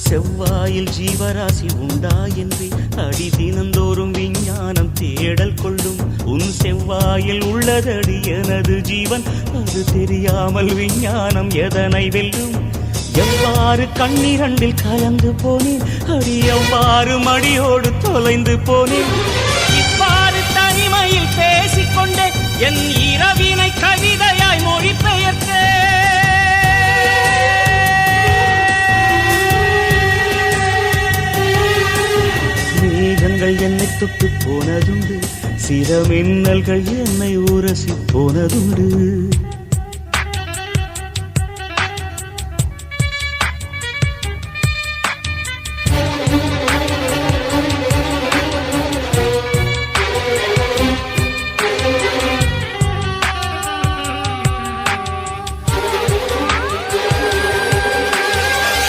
செவ்வாயில் ஜீவராசி உண்டா என்று அடி தினந்தோறும் விஞ்ஞானம் தேடல் கொள்ளும். உன் செவ்வாயில் உள்ளதடி எனது ஜீவன், அது தெரியாமல் விஞ்ஞானம் எதனை வெல்லும்? எவ்வாறு கண்ணிரண்டில் கலந்து போனேன் அடி, எவ்வாறு மடியோடு தொலைந்து போனேன்? இவ்வாறு தனிமையில் பேசிக்கொண்டே என் இரவினை கவிதையாய் மொழிபெயர்த்தேன். மேகங்கள் என்னை தொட்டு போனதுண்டு, சிரமின்னல்கள் என்னை உரசி போனதுண்டு.